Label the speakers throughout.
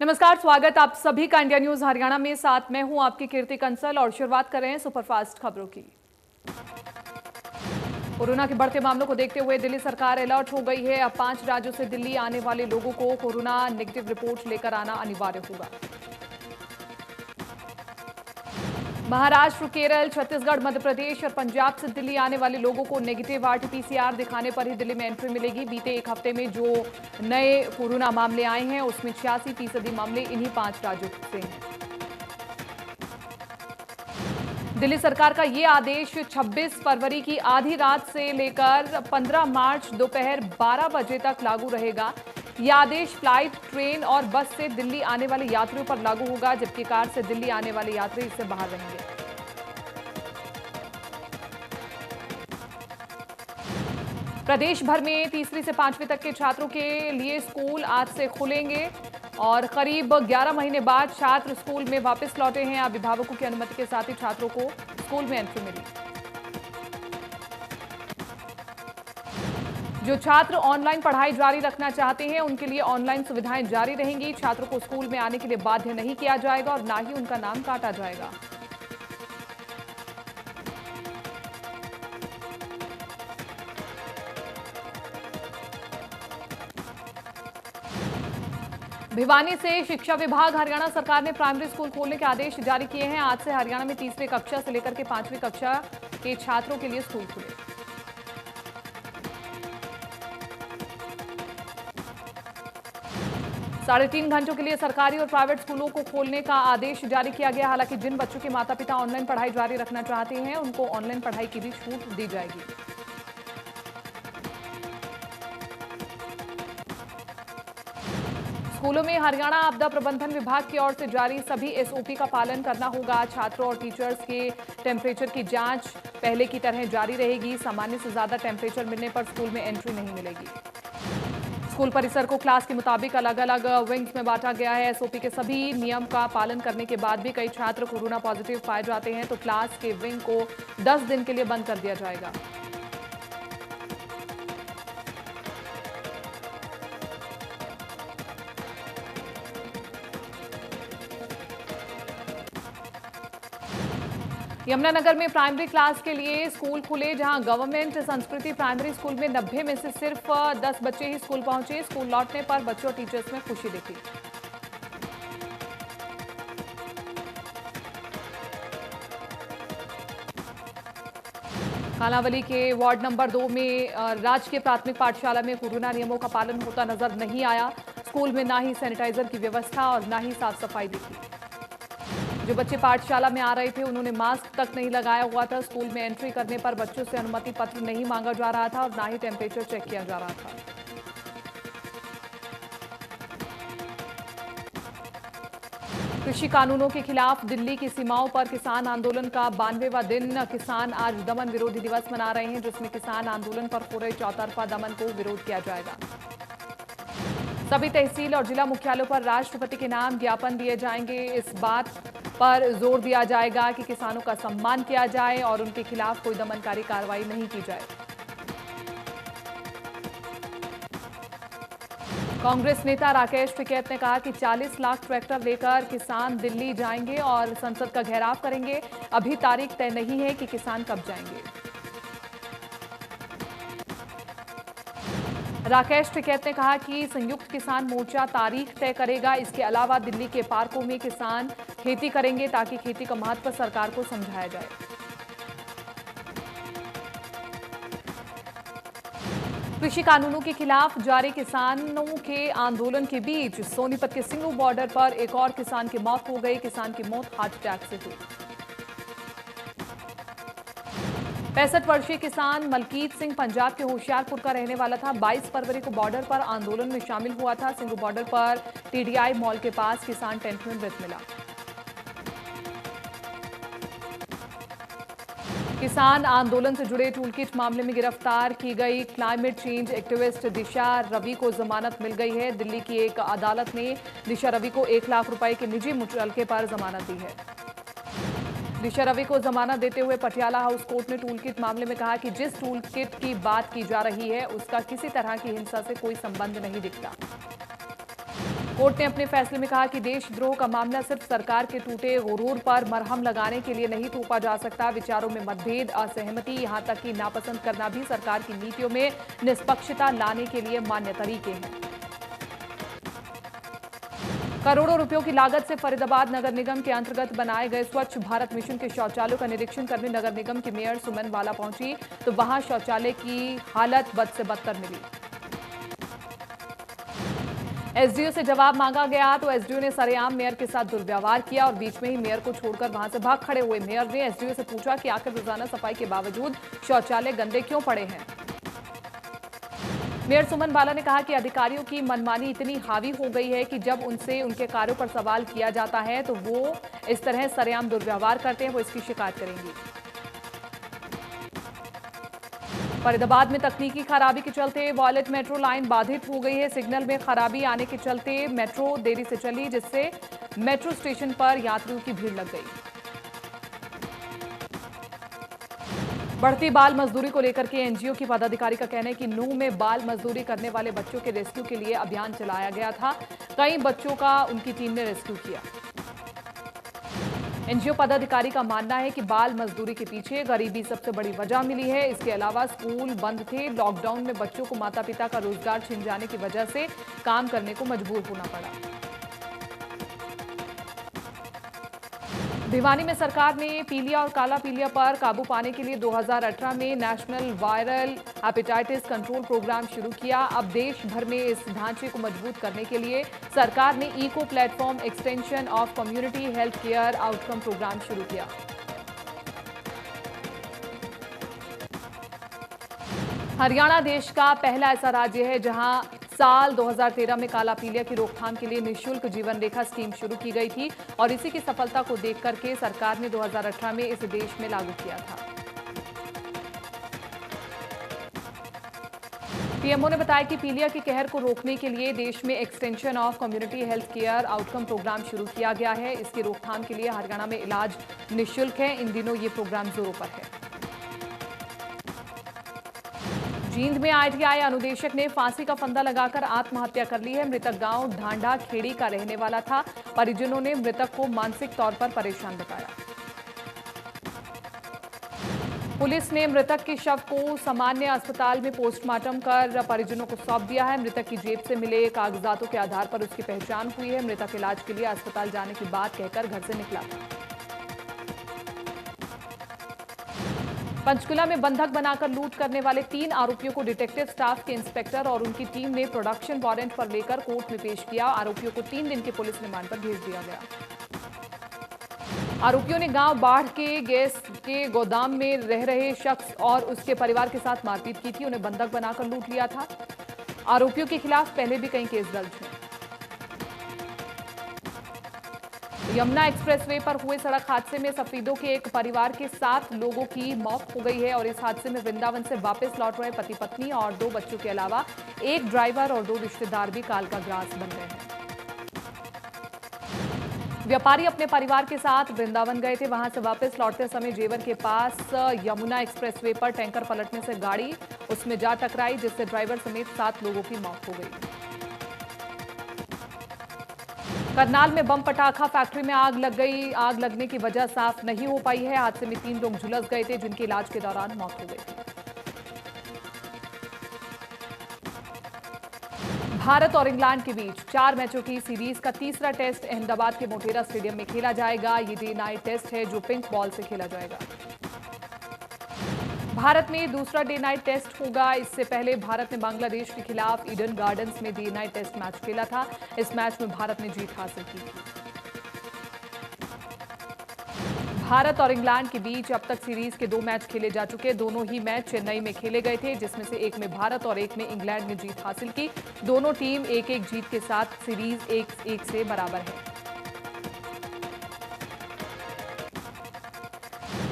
Speaker 1: नमस्कार, स्वागत आप सभी का इंडिया न्यूज हरियाणा में। साथ मैं हूं आपकी कीर्ति कंसल और शुरुआत कर रहे हैं सुपरफास्ट खबरों की। कोरोना के बढ़ते मामलों को देखते हुए दिल्ली सरकार अलर्ट हो गई है। अब 5 राज्यों से दिल्ली आने वाले लोगों को कोरोना नेगेटिव रिपोर्ट लेकर आना अनिवार्य होगा। महाराष्ट्र, केरल, छत्तीसगढ़, मध्य प्रदेश और पंजाब से दिल्ली आने वाले लोगों को नेगेटिव आरटीपीसीआर दिखाने पर ही दिल्ली में एंट्री मिलेगी। बीते एक हफ्ते में जो नए कोरोना मामले आए हैं उसमें 86% मामले इन्हीं 5 राज्यों से हैं। दिल्ली सरकार का ये आदेश 26 फरवरी की आधी रात से लेकर 15 मार्च दोपहर 12 बजे तक लागू रहेगा। यह आदेश फ्लाइट, ट्रेन और बस से दिल्ली आने वाले यात्रियों पर लागू होगा, जबकि कार से दिल्ली आने वाले यात्री इससे बाहर रहेंगे। प्रदेश भर में तीसरी से 5वीं तक के छात्रों के लिए स्कूल आज से खुलेंगे और करीब 11 महीने बाद छात्र स्कूल में वापस लौटे हैं। अभिभावकों की अनुमति के साथ ही छात्रों को स्कूल में एंट्री मिली। जो छात्र ऑनलाइन पढ़ाई जारी रखना चाहते हैं उनके लिए ऑनलाइन सुविधाएं जारी रहेंगी। छात्रों को स्कूल में आने के लिए बाध्य नहीं किया जाएगा और ना ही उनका नाम काटा जाएगा। भिवानी से शिक्षा विभाग, हरियाणा सरकार ने प्राइमरी स्कूल खोलने के आदेश जारी किए हैं। आज से हरियाणा में तीसरी कक्षा से लेकर के 5वीं कक्षा के छात्रों के लिए स्कूल खुले। साढ़े 3 घंटों के लिए सरकारी और प्राइवेट स्कूलों को खोलने का आदेश जारी किया गया। हालांकि जिन बच्चों के माता पिता ऑनलाइन पढ़ाई जारी रखना चाहते हैं उनको ऑनलाइन पढ़ाई की भी छूट दी जाएगी। स्कूलों में हरियाणा आपदा प्रबंधन विभाग की ओर से जारी सभी एसओपी का पालन करना होगा। छात्रों और टीचर्स के टेम्परेचर की जांच पहले की तरह जारी रहेगी। सामान्य से ज्यादा टेम्परेचर मिलने पर स्कूल में एंट्री नहीं मिलेगी। स्कूल परिसर को क्लास के मुताबिक अलग अलग विंग्स में बांटा गया है। एसओपी के सभी नियम का पालन करने के बाद भी कई छात्र कोरोना पॉजिटिव पाए जाते हैं तो क्लास के विंग को 10 दिन के लिए बंद कर दिया जाएगा। यमुनानगर में प्राइमरी क्लास के लिए स्कूल खुले, जहां गवर्नमेंट संस्कृति प्राइमरी स्कूल में 90 में से सिर्फ 10 बच्चे ही स्कूल पहुंचे। स्कूल लौटने पर बच्चों और टीचर्स में खुशी दिखी। कालांवाली के वार्ड नंबर 2 में राजकीय प्राथमिक पाठशाला में कोरोना नियमों का पालन होता नजर नहीं आया। स्कूल में ना ही सैनिटाइजर की व्यवस्था और ना ही साफ सफाई दिखी। जो बच्चे पाठशाला में आ रहे थे उन्होंने मास्क तक नहीं लगाया हुआ था। स्कूल में एंट्री करने पर बच्चों से अनुमति पत्र नहीं मांगा जा रहा था और ना ही टेम्परेचर चेक किया जा रहा था। कृषि कानूनों के खिलाफ दिल्ली की सीमाओं पर किसान आंदोलन का 92वां दिन। किसान आज दमन विरोधी दिवस मना रहे हैं, जिसमें किसान आंदोलन पर हो रहे चौतरफा दमन को विरोध किया जाएगा। सभी तहसील और जिला मुख्यालयों पर राष्ट्रपति के नाम ज्ञापन दिए जाएंगे। इस बात पर जोर दिया जाएगा कि किसानों का सम्मान किया जाए और उनके खिलाफ कोई दमनकारी कार्रवाई नहीं की जाए। कांग्रेस नेता राकेश टिकैत ने कहा कि 40 लाख ट्रैक्टर लेकर किसान दिल्ली जाएंगे और संसद का घेराव करेंगे। अभी तारीख तय नहीं है कि किसान कब जाएंगे। राकेश टिकैत ने कहा कि संयुक्त किसान मोर्चा तारीख तय करेगा। इसके अलावा दिल्ली के पार्कों में किसान खेती करेंगे ताकि खेती का महत्व सरकार को समझाया जाए। कृषि कानूनों के खिलाफ जारी किसानों के आंदोलन के बीच सोनीपत के सिंगू बॉर्डर पर एक और किसान की मौत हो गई। किसान की मौत हार्ट अटैक से हुई। 65 वर्षीय किसान मलकीत सिंह पंजाब के होशियारपुर का रहने वाला था। 22 फरवरी को बॉर्डर पर आंदोलन में शामिल हुआ था। सिंगू बॉर्डर पर टीडीआई मॉल के पास किसान टेंट में मृत मिला। किसान आंदोलन से जुड़े टूलकिट मामले में गिरफ्तार की गई क्लाइमेट चेंज एक्टिविस्ट दिशा रवि को जमानत मिल गई है। दिल्ली की एक अदालत ने दिशा रवि को 1 लाख रुपए के निजी मुचलके पर जमानत दी है। दिशा रवि को जमानत देते हुए पटियाला हाउस कोर्ट ने टूलकिट मामले में कहा कि जिस टूलकिट की बात की जा रही है उसका किसी तरह की हिंसा से कोई संबंध नहीं दिखता। कोर्ट ने अपने फैसले में कहा कि देशद्रोह का मामला सिर्फ सरकार के टूटे गुरूर पर मरहम लगाने के लिए नहीं थोपा जा सकता। विचारों में मतभेद, असहमति, यहां तक कि नापसंद करना भी सरकार की नीतियों में निष्पक्षता लाने के लिए मान्य तरीके हैं। करोड़ों रुपयों की लागत से फरीदाबाद नगर निगम के अंतर्गत बनाए गए स्वच्छ भारत मिशन के शौचालयों का निरीक्षण करने नगर निगम की मेयर सुमन बाला पहुंची तो वहां शौचालय की हालत बद से बदतर मिली। एसडीओ से जवाब मांगा गया तो एसडीओ ने सरेआम मेयर के साथ दुर्व्यवहार किया और बीच में ही मेयर को छोड़कर वहां से भाग खड़े हुए। मेयर ने एसडीओ से पूछा कि आखिर रोजाना सफाई के बावजूद शौचालय गंदे क्यों पड़े हैं। मेयर सुमन बाला ने कहा कि अधिकारियों की मनमानी इतनी हावी हो गई है कि जब उनसे उनके कार्यों पर सवाल किया जाता है तो वो इस तरह सरेआम दुर्व्यवहार करते हैं, वो इसकी शिकायत करेंगी। फरीदाबाद में तकनीकी खराबी के चलते वॉलेट मेट्रो लाइन बाधित हो गई है। सिग्नल में खराबी आने के चलते मेट्रो देरी से चली, जिससे मेट्रो स्टेशन पर यात्रियों की भीड़ लग गई। बढ़ती बाल मजदूरी को लेकर के एनजीओ की पदाधिकारी का कहना है कि नूंह में बाल मजदूरी करने वाले बच्चों के रेस्क्यू के लिए अभियान चलाया गया था। कई बच्चों का उनकी टीम ने रेस्क्यू किया। एनजीओ पदाधिकारी का मानना है कि बाल मजदूरी के पीछे गरीबी सबसे बड़ी वजह मिली है। इसके अलावा स्कूल बंद थे, लॉकडाउन में बच्चों को माता पिता का रोजगार छिन जाने की वजह से काम करने को मजबूर होना पड़ा। भिवानी में सरकार ने पीलिया और काला पीलिया पर काबू पाने के लिए 2018 में national viral hepatitis control programme शुरू किया। अब देश भर में इस ढांचे को मजबूत करने के लिए सरकार ने ECHO platform extension of community health care outcome programme शुरू किया। हरियाणा देश का पहला ऐसा राज्य है जहां साल 2013 में काला पीलिया की रोकथाम के लिए निःशुल्क जीवन रेखा स्कीम शुरू की गई थी और इसी की सफलता को देख करके सरकार ने 2018 में इसे देश में लागू किया था। पीएमओ ने बताया कि पीलिया के कहर को रोकने के लिए देश में extension of community health care outcome programme शुरू किया गया है। इसकी रोकथाम के लिए हरियाणा में इलाज निःशुल्क है। इन दिनों ये प्रोग्राम जोरों पर है। जींद में आईटीआई अनुदेशक ने फांसी का फंदा लगाकर आत्महत्या कर ली है। मृतक गांव ढांढा खेड़ी का रहने वाला था। परिजनों ने मृतक को मानसिक तौर पर परेशान बताया। पुलिस ने मृतक के शव को सामान्य अस्पताल में पोस्टमार्टम कर परिजनों को सौंप दिया है। मृतक की जेब से मिले कागजातों के आधार पर उसकी पहचान हुई है। मृतक इलाज के लिए अस्पताल जाने की बात कहकर घर से निकला था। पंचकुला में बंधक बनाकर लूट करने वाले 3 आरोपियों को डिटेक्टिव स्टाफ के इंस्पेक्टर और उनकी टीम ने प्रोडक्शन वारंट पर लेकर कोर्ट में पेश किया। आरोपियों को 3 दिन के पुलिस रिमांड पर भेज दिया गया। आरोपियों ने गांव बाढ़ के गैस के गोदाम में रह रहे शख्स और उसके परिवार के साथ मारपीट की थी। उन्हें बंधक बनाकर लूट लिया था। आरोपियों के खिलाफ पहले भी कई केस दर्ज हैं। यमुना एक्सप्रेसवे पर हुए सड़क हादसे में सफीदों के एक परिवार के 7 लोगों की मौत हो गई है और इस हादसे में वृंदावन से वापस लौट रहे पति पत्नी और 2 बच्चों के अलावा एक ड्राइवर और 2 रिश्तेदार भी काल का ग्रास बन गए हैं। व्यापारी अपने परिवार के साथ वृंदावन गए थे। वहां से वापस लौटते समय जेवर के पास यमुना एक्सप्रेसवे पर टैंकर पलटने से गाड़ी उसमें जा टकराई, जिससे ड्राइवर समेत 7 लोगों की मौत हो गई। करनाल में बम पटाखा फैक्ट्री में आग लग गई। आग लगने की वजह साफ नहीं हो पाई है। हादसे में 3 लोग झुलस गए थे, जिनकी इलाज के दौरान मौत हो गई। भारत और इंग्लैंड के बीच 4 मैचों की सीरीज का तीसरा टेस्ट अहमदाबाद के मोटेरा स्टेडियम में खेला जाएगा। ये डे नाइट टेस्ट है जो पिंक बॉल से खेला जाएगा। भारत में दूसरा डे नाइट टेस्ट होगा। इससे पहले भारत ने बांग्लादेश के खिलाफ ईडन गार्डन्स में डे नाइट टेस्ट मैच खेला था। इस मैच में भारत ने जीत हासिल की। भारत और इंग्लैंड के बीच अब तक सीरीज के 2 मैच खेले जा चुके। दोनों ही मैच चेन्नई में खेले गए थे, जिसमें से एक में भारत और एक में इंग्लैंड ने जीत हासिल की। दोनों टीम 1-1 जीत के साथ सीरीज 1-1 से बराबर है।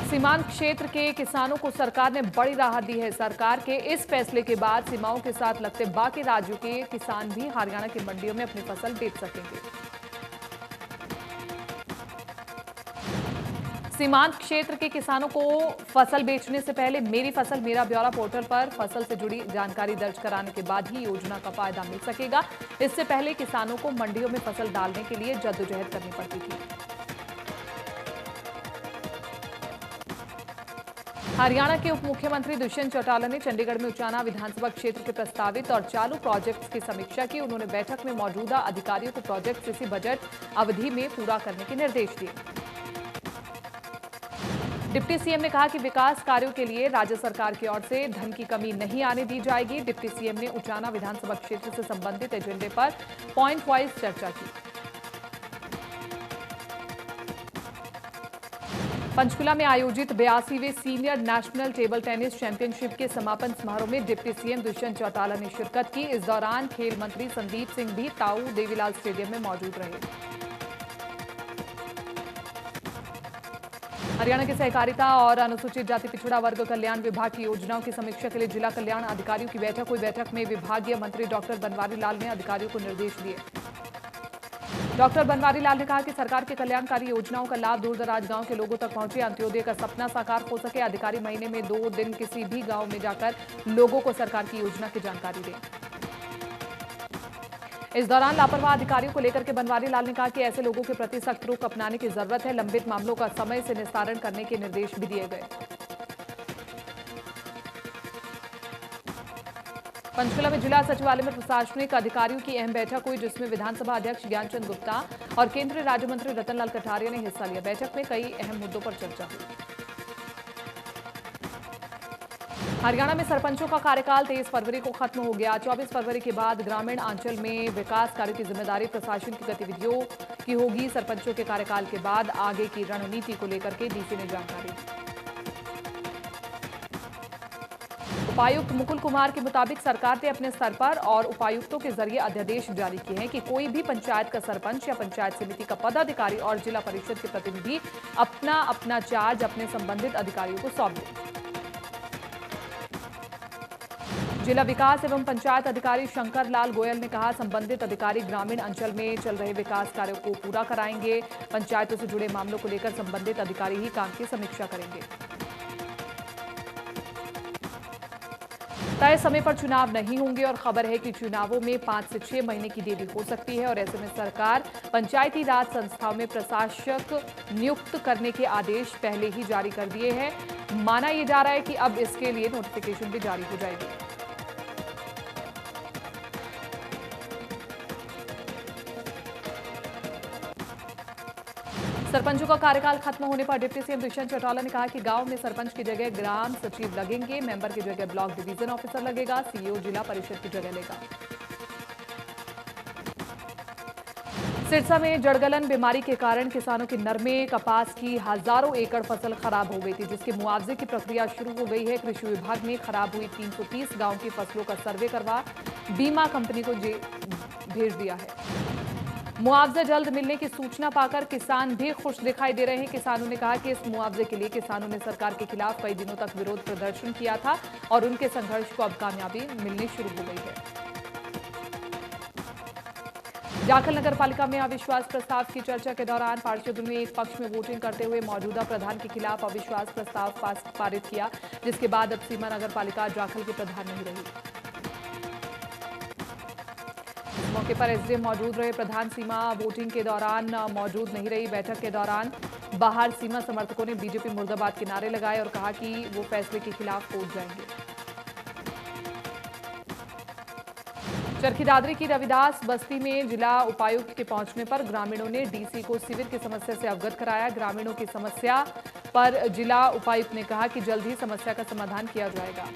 Speaker 1: सीमांत क्षेत्र के किसानों को सरकार ने बड़ी राहत दी है। सरकार के इस फैसले के बाद सीमाओं के साथ लगते बाकी राज्यों के किसान भी हरियाणा की मंडियों में अपनी फसल बेच सकेंगे। सीमांत क्षेत्र के किसानों को फसल बेचने से पहले मेरी फसल मेरा ब्यौरा पोर्टल पर फसल से जुड़ी जानकारी दर्ज कराने के बाद ही योजना का फायदा मिल सकेगा। इससे पहले किसानों को मंडियों में फसल डालने के लिए जद्दोजहद करनी पड़ती थी। हरियाणा के उप मुख्यमंत्री दुष्यंत चौटाला ने चंडीगढ़ में उचाना विधानसभा क्षेत्र के प्रस्तावित और चालू प्रोजेक्ट्स की समीक्षा की। उन्होंने बैठक में मौजूदा अधिकारियों को प्रोजेक्ट इसी बजट अवधि में पूरा करने के निर्देश दिए। डिप्टी सीएम ने कहा कि विकास कार्यों के लिए राज्य सरकार की ओर से धन की कमी नहीं आने दी जाएगी। डिप्टी सीएम ने उचाना विधानसभा क्षेत्र से संबंधित एजेंडे पर पॉइंट वाइज चर्चा की। पंचकुला में आयोजित 82वें senior national table tennis championship के समापन समारोह में डिप्टी सीएम दुष्यंत चौटाला ने शिरकत की। इस दौरान खेल मंत्री संदीप सिंह भी ताऊ देवीलाल स्टेडियम में मौजूद रहे। हरियाणा के सहकारिता और अनुसूचित जाति पिछड़ा वर्ग कल्याण विभाग की योजनाओं की समीक्षा के लिए जिला कल्याण अधिकारियों की बैठक हुई। बैठक में विभागीय मंत्री डॉक्टर बनवारी लाल ने अधिकारियों को निर्देश दिए। डॉक्टर बनवारी लाल ने कहा कि सरकार की कल्याणकारी योजनाओं का लाभ दूरदराज गांव के लोगों तक पहुंचे, अंत्योदय का सपना साकार हो सके। अधिकारी महीने में 2 दिन किसी भी गांव में जाकर लोगों को सरकार की योजना की जानकारी दें। इस दौरान लापरवाह अधिकारियों को लेकर के बनवारी लाल ने कहा कि ऐसे लोगों के प्रति सख्त रुख अपनाने की जरूरत है। लंबित मामलों का समय से निस्तारण करने के निर्देश भी दिए गए। पंचकुला में जिला सचिवालय में प्रशासनिक अधिकारियों की अहम बैठक हुई, जिसमें विधानसभा अध्यक्ष ज्ञानचंद गुप्ता और केंद्रीय राज्य मंत्री रतनलाल कटारिया ने हिस्सा लिया। बैठक में कई अहम मुद्दों पर चर्चा हुई। हरियाणा में सरपंचों का कार्यकाल 23 फरवरी को खत्म हो गया। 24 फरवरी के बाद ग्रामीण अंचल में विकास कार्यों की जिम्मेदारी प्रशासन की गतिविधियों की होगी। सरपंचों के कार्यकाल के बाद आगे की रणनीति को लेकर के डीसी ने जानकारी दी। उपायुक्त मुकुल कुमार के मुताबिक सरकार ने अपने स्तर पर और उपायुक्तों के जरिए अध्यादेश जारी किए हैं कि कोई भी पंचायत का सरपंच या पंचायत समिति का पदाधिकारी और जिला परिषद के प्रतिनिधि अपना अपना चार्ज अपने संबंधित अधिकारियों को सौंप दें। जिला विकास एवं पंचायत अधिकारी शंकर लाल गोयल ने कहा, संबंधित अधिकारी ग्रामीण अंचल में चल रहे विकास कार्यों को पूरा कराएंगे। पंचायतों से जुड़े मामलों को लेकर संबंधित अधिकारी ही काम की समीक्षा करेंगे। तय समय पर चुनाव नहीं होंगे और खबर है कि चुनावों में 5 से 6 महीने की देरी हो सकती है और ऐसे में सरकार पंचायती राज संस्थाओं में प्रशासक नियुक्त करने के आदेश पहले ही जारी कर दिए हैं। माना यह जा रहा है कि अब इसके लिए नोटिफिकेशन भी जारी हो जाएगी। सरपंचों का कार्यकाल खत्म होने पर डिप्टी सीएम दुष्यंत चौटाला ने कहा कि गांव में सरपंच की जगह ग्राम सचिव लगेंगे, मेंबर की जगह ब्लॉक डिवीजन ऑफिसर लगेगा, सीईओ जिला परिषद की जगह लेगा। सिरसा में जड़गलन बीमारी के कारण किसानों की नरमे कपास की हजारों एकड़ फसल खराब हो गई थी, जिसके मुआवजे की प्रक्रिया शुरू हो गई है। कृषि विभाग ने खराब हुई 330 गांव की फसलों का सर्वे करवा बीमा कंपनी को भेज दिया है। मुआवजा जल्द मिलने की सूचना पाकर किसान भी खुश दिखाई दे रहे हैं। किसानों ने कहा कि इस मुआवजे के लिए किसानों ने सरकार के खिलाफ कई दिनों तक विरोध प्रदर्शन किया था और उनके संघर्ष को अब कामयाबी मिलनी शुरू हो गई है। जाखल नगर पालिका में अविश्वास प्रस्ताव की चर्चा के दौरान पार्षदों ने एक पक्ष में वोटिंग करते हुए मौजूदा प्रधान के खिलाफ अविश्वास प्रस्ताव पारित किया, जिसके बाद अब सीमा नगर पालिका जाखल की प्रधान नहीं रही। मौके पर एसडीएम मौजूद रहे। प्रधान सीमा वोटिंग के दौरान मौजूद नहीं रही। बैठक के दौरान बाहर सीमा समर्थकों ने बीजेपी मुर्दाबाद के नारे लगाए और कहा कि वो फैसले के खिलाफ वोट जाएंगे। चरखी दादरी की रविदास बस्ती में जिला उपायुक्त के पहुंचने पर ग्रामीणों ने डीसी को सीवर की समस्या से अवगत कराया। ग्रामीणों की समस्या पर जिला उपायुक्त ने कहा कि जल्द ही समस्या का समाधान किया जाएगा।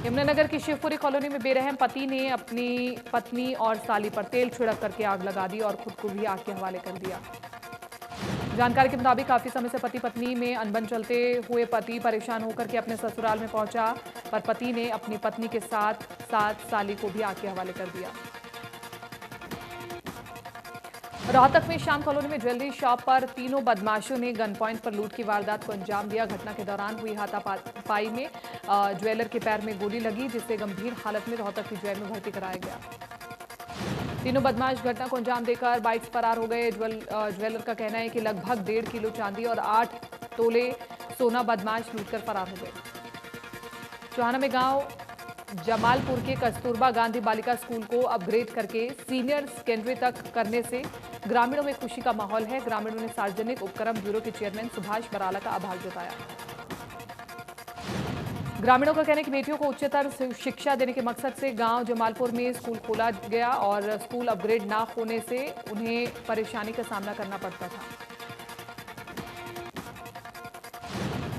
Speaker 1: यमुनानगर की शिवपुरी कॉलोनी में बेरहम पति ने अपनी पत्नी और साली पर तेल छिड़क करके आग लगा दी और खुद को भी आग के हवाले कर दिया। जानकारी के मुताबिक काफी समय से पति पत्नी में अनबन चलते हुए पति परेशान होकर के अपने ससुराल में पहुंचा, पर पति ने अपनी पत्नी के साथ साथ साली को भी आग के हवाले कर दिया। रोहतक में श्याम कॉलोनी में ज्वेलरी शॉप पर तीनों बदमाशों ने गन पॉइंट पर लूट की वारदात को अंजाम दिया। घटना के दौरान हुई हाथापाई में ज्वेलर के पैर में गोली लगी, जिससे गंभीर हालत में रोहतक की जेल में भर्ती कराया गया। तीनों बदमाश घटना को अंजाम देकर बाइक से फरार हो गए। ज्वेलर का कहना है कि लगभग 1.5 किलो चांदी और 8 तोले सोना बदमाश लूटकर फरार हो गए। चौहाना में गांव जमालपुर के कस्तूरबा गांधी बालिका स्कूल को अपग्रेड करके सीनियर सेकेंडरी तक करने से ग्रामीणों में खुशी का माहौल है। ग्रामीणों ने सार्वजनिक उपक्रम ब्यूरो के चेयरमैन सुभाष बराला का आभार जताया। ग्रामीणों का कहना है कि बेटियों को उच्चतर शिक्षा देने के मकसद से गांव जमालपुर में स्कूल खोला गया और स्कूल अपग्रेड ना होने से उन्हें परेशानी का सामना करना पड़ता था।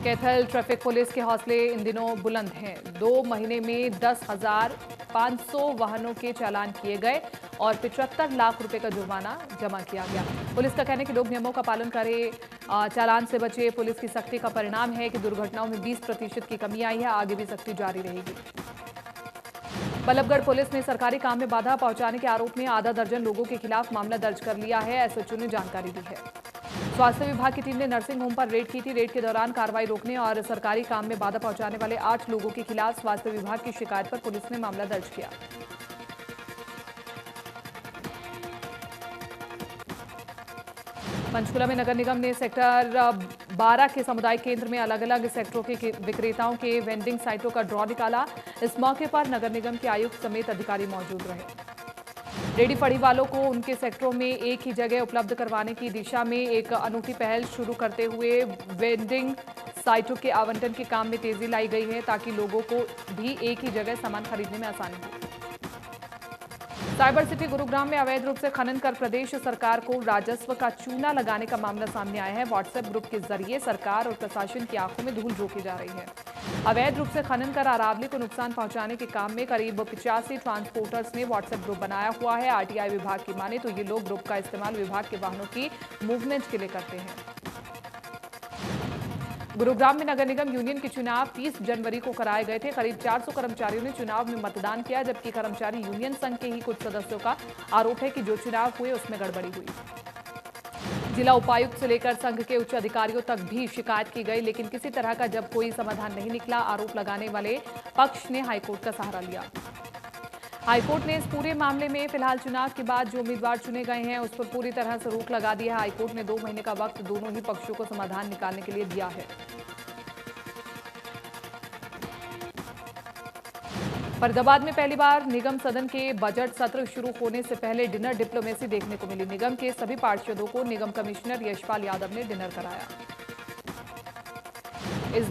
Speaker 1: कैथल ट्रैफिक पुलिस के हौसले इन दिनों बुलंद हैं। 2 महीने में 10,500 वाहनों के चालान किए गए और 75 लाख रुपए का जुर्माना जमा किया गया। पुलिस का कहना है कि लोग नियमों का पालन करें, चालान से बचे। पुलिस की सख्ती का परिणाम है कि दुर्घटनाओं में 20% की कमी आई है। आगे भी सख्ती जारी रहेगी। बल्लभगढ़ पुलिस ने सरकारी काम में बाधा पहुंचाने के आरोप में आधा दर्जन लोगों के खिलाफ मामला दर्ज कर लिया है। एसएचओ ने जानकारी दी है। स्वास्थ्य विभाग की टीम ने नर्सिंग होम पर रेड की थी। रेड के दौरान कार्रवाई रोकने और सरकारी काम में बाधा पहुंचाने वाले 8 लोगों के खिलाफ स्वास्थ्य विभाग की शिकायत पर पुलिस ने मामला दर्ज किया। पंचकुला में नगर निगम ने सेक्टर 12 के सामुदायिक केंद्र में अलग अलग सेक्टरों के विक्रेताओं के वेंडिंग साइटों का ड्रॉ निकाला। इस मौके पर नगर निगम के आयुक्त समेत अधिकारी मौजूद रहे। रेडी फड़ी वालों को उनके सेक्टरों में एक ही जगह उपलब्ध करवाने की दिशा में एक अनूठी पहल शुरू करते हुए वेंडिंग साइटों के आवंटन के काम में तेजी लाई गई है ताकि लोगों को भी एक ही जगह सामान खरीदने में आसानी हो। साइबर सिटी गुरुग्राम में अवैध रूप से खनन कर प्रदेश सरकार को राजस्व का चूना लगाने का मामला सामने आया है। व्हाट्सएप ग्रुप के जरिए सरकार और प्रशासन की आंखों में धूल झोंकी जा रही है। अवैध रूप से खनन कर अरावली को नुकसान पहुंचाने के काम में करीब 85 ट्रांसपोर्टर्स ने व्हाट्सएप ग्रुप बनाया हुआ है। आरटीआई विभाग की माने तो ये लोग ग्रुप का इस्तेमाल विभाग के वाहनों की मूवमेंट के लिए करते हैं। गुरुग्राम में नगर निगम यूनियन के चुनाव 30 जनवरी को कराए गए थे। करीब 400 कर्मचारियों ने चुनाव में मतदान किया, जबकि कर्मचारी यूनियन संघ के ही कुछ सदस्यों का आरोप है कि जो चुनाव हुए उसमें गड़बड़ी हुई। जिला उपायुक्त से लेकर संघ के उच्च अधिकारियों तक भी शिकायत की गई, लेकिन किसी तरह का जब कोई समाधान नहीं निकला, आरोप लगाने वाले पक्ष ने हाईकोर्ट का सहारा लिया। हाईकोर्ट ने इस पूरे मामले में फिलहाल चुनाव के बाद जो उम्मीदवार चुने गए हैं उस पर पूरी तरह से रोक लगा दी है। हाईकोर्ट ने 2 महीने का वक्त दोनों ही पक्षों को समाधान निकालने के लिए दिया है। फरीदाबाद में पहली बार निगम सदन के बजट सत्र शुरू होने से पहले डिनर डिप्लोमेसी देखने को मिली। निगम के सभी पार्षदों को निगम कमिश्नर यशपाल यादव ने डिनर कराया। इस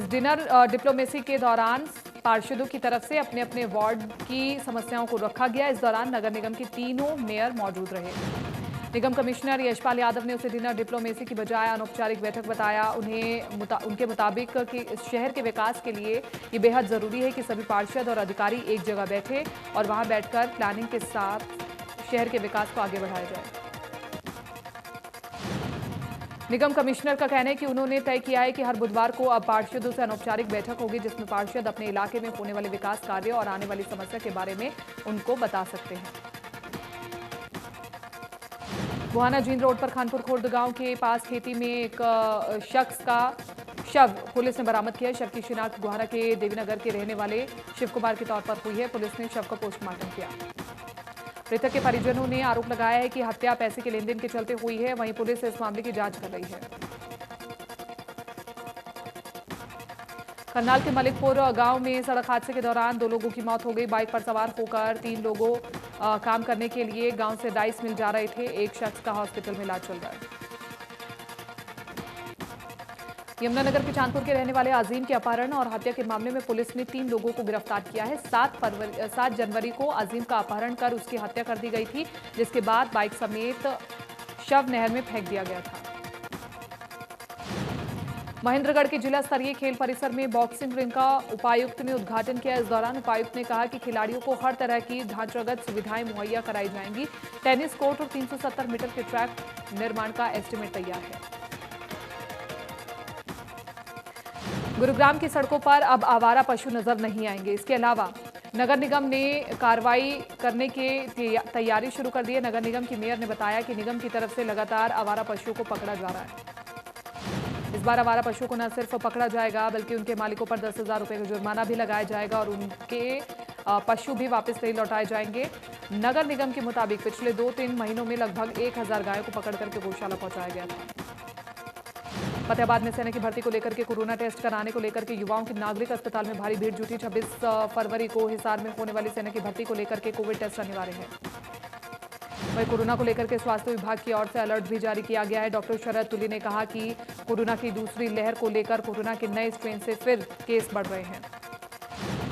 Speaker 1: डिनर डिप्लोमेसी के दौरान पार्षदों की तरफ से अपने अपने वार्ड की समस्याओं को रखा गया। इस दौरान नगर निगम के तीनों मेयर मौजूद रहे। निगम कमिश्नर यशपाल यादव ने उसे डिनर डिप्लोमेसी की बजाय अनौपचारिक बैठक बताया। उनके मुताबिक कि इस शहर के विकास के लिए ये बेहद जरूरी है कि सभी पार्षद और अधिकारी एक जगह बैठे और वहां बैठकर प्लानिंग के साथ शहर के विकास को आगे बढ़ाया जाए। निगम कमिश्नर का कहना है कि उन्होंने तय किया है कि हर बुधवार को अब पार्षदों से अनौपचारिक बैठक होगी, जिसमें पार्षद अपने इलाके में होने वाले विकास कार्य और आने वाली समस्या के बारे में उनको बता सकते हैं। बुहाना जींद रोड पर खानपुर खुर्द गांव के पास खेती में एक शख्स का शव पुलिस ने बरामद किया। शव की शिनाख्त बुहाना के देवीनगर के रहने वाले शिव कुमार के तौर पर हुई है। पुलिस ने शव का पोस्टमार्टम किया। मृतक के परिजनों ने आरोप लगाया है कि हत्या पैसे के लेन देन के चलते हुई है। वहीं पुलिस इस मामले की जांच कर रही है। करनाल के मलिकपुर गांव में सड़क हादसे के दौरान 2 लोगों की मौत हो गई। बाइक पर सवार होकर 3 लोगों काम करने के लिए गांव से राइस मिल जा रहे थे। एक शख्स का हॉस्पिटल में इलाज चल रहा है। यमुनानगर के चांदपुर के रहने वाले अजीम के अपहरण और हत्या के मामले में पुलिस ने 3 लोगों को गिरफ्तार किया है। 7 जनवरी को अजीम का अपहरण कर उसकी हत्या कर दी गई थी, जिसके बाद बाइक समेत शव नहर में फेंक दिया गया था। महेंद्रगढ़ के जिला स्तरीय खेल परिसर में बॉक्सिंग रिंग का उपायुक्त ने उद्घाटन किया। इस दौरान उपायुक्त ने कहा कि खिलाड़ियों को हर तरह की ढांचागत सुविधाएं मुहैया कराई जाएंगी। टेनिस कोर्ट और 370 मीटर के ट्रैक निर्माण का एस्टीमेट तैयार है। गुरुग्राम की सड़कों पर अब आवारा पशु नजर नहीं आएंगे। इसके अलावा नगर निगम ने कार्रवाई करने की तैयारी शुरू कर दी है। नगर निगम की मेयर ने बताया कि निगम की तरफ से लगातार आवारा पशुओं को पकड़ा जा रहा है। इस बार आवारा पशुओं को न सिर्फ पकड़ा जाएगा बल्कि उनके मालिकों पर 10,000 रुपए का जुर्माना भी लगाया जाएगा और उनके पशु भी वापस नहीं लौटाए जाएंगे। नगर निगम के मुताबिक पिछले 2-3 महीनों में लगभग 1000 गायों को पकड़ करके गौशाला पहुंचाया गया था। फतेहाबाद में सेना की भर्ती को लेकर के कोरोना टेस्ट कराने को लेकर के युवाओं की नागरिक अस्पताल में भारी भीड़ जुटी। 26 फरवरी को हिसार में होने वाली सेना की भर्ती को लेकर के कोविड टेस्ट अनिवार्य है। वहीं कोरोना को लेकर के स्वास्थ्य विभाग की ओर से अलर्ट भी जारी किया गया है। डॉक्टर शरद तुली ने कहा कि कोरोना की दूसरी लहर को लेकर कोरोना के नए स्ट्रेन से फिर केस बढ़ रहे हैं।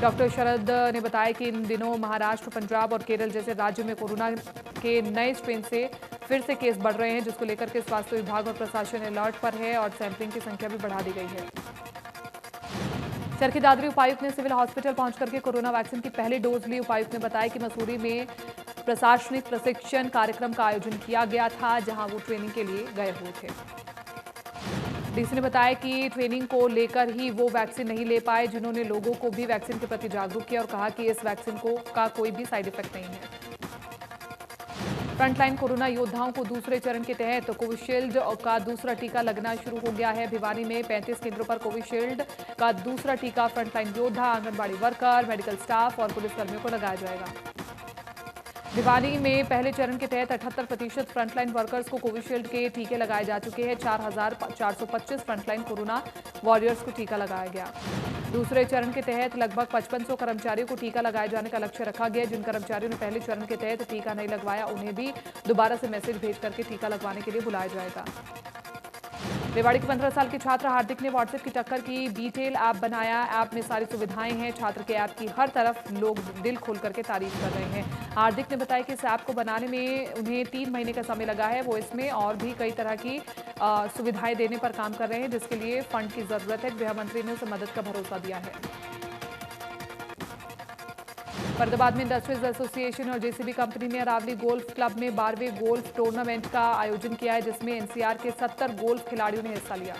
Speaker 1: डॉक्टर शरद ने बताया कि इन दिनों महाराष्ट्र, पंजाब और केरल जैसे राज्यों में कोरोना के नए स्ट्रेन से फिर से केस बढ़ रहे हैं, जिसको लेकर के स्वास्थ्य विभाग और प्रशासन अलर्ट पर है और सैंपलिंग की संख्या भी बढ़ा दी गई है। चरखी दादरी उपायुक्त ने सिविल हॉस्पिटल पहुंच करके कोरोना वैक्सीन की पहली डोज ली। उपायुक्त ने बताया कि मसूरी में प्रशासनिक प्रशिक्षण कार्यक्रम का आयोजन किया गया था, जहां वो ट्रेनिंग के लिए गए हुए थे। डीसी ने बताया कि ट्रेनिंग को लेकर ही वो वैक्सीन नहीं ले पाए, जिन्होंने लोगों को भी वैक्सीन के प्रति जागरूक किया और कहा कि इस वैक्सीन का कोई भी साइड इफेक्ट नहीं है। फ्रंटलाइन कोरोना योद्धाओं को दूसरे चरण के तहत कोविशील्ड का दूसरा टीका लगना शुरू हो गया है। भिवानी में 35 केंद्रों पर कोविशील्ड का दूसरा टीका फ्रंटलाइन योद्धा, आंगनबाड़ी वर्कर, मेडिकल स्टाफ और पुलिसकर्मियों को लगाया जाएगा। भिवानी में पहले चरण के तहत 78% फ्रंटलाइन वर्कर्स को कोविशील्ड के टीके लगाए जा चुके हैं। 4425 फ्रंटलाइन कोरोना वॉरियर्स को टीका लगाया गया। दूसरे चरण के तहत लगभग 5500 कर्मचारियों को टीका लगाए जाने का लक्ष्य रखा गया। जिन कर्मचारियों ने पहले चरण के तहत टीका नहीं लगवाया, उन्हें भी दोबारा से मैसेज भेज करके टीका लगवाने के लिए बुलाया जाएगा। रेवाड़ी के 15 साल के छात्र हार्दिक ने व्हाट्सएप की टक्कर की बीटेल ऐप बनाया। ऐप में सारी सुविधाएं हैं। छात्र के ऐप की हर तरफ लोग दिल खोल करके तारीफ कर रहे हैं। हार्दिक ने बताया कि इस ऐप को बनाने में उन्हें 3 महीने का समय लगा है। वो इसमें और भी कई तरह की सुविधाएं देने पर काम कर रहे हैं, जिसके लिए फंड की जरूरत है। गृह मंत्री ने उसे मदद का भरोसा दिया है। फरीदाबाद में इंडस्ट्रीज एसोसिएशन और जेसीबी कंपनी ने अरावली गोल्फ क्लब में 12वें गोल्फ टूर्नामेंट का आयोजन किया है, जिसमें एनसीआर के 70 गोल्फ खिलाड़ियों ने हिस्सा लिया।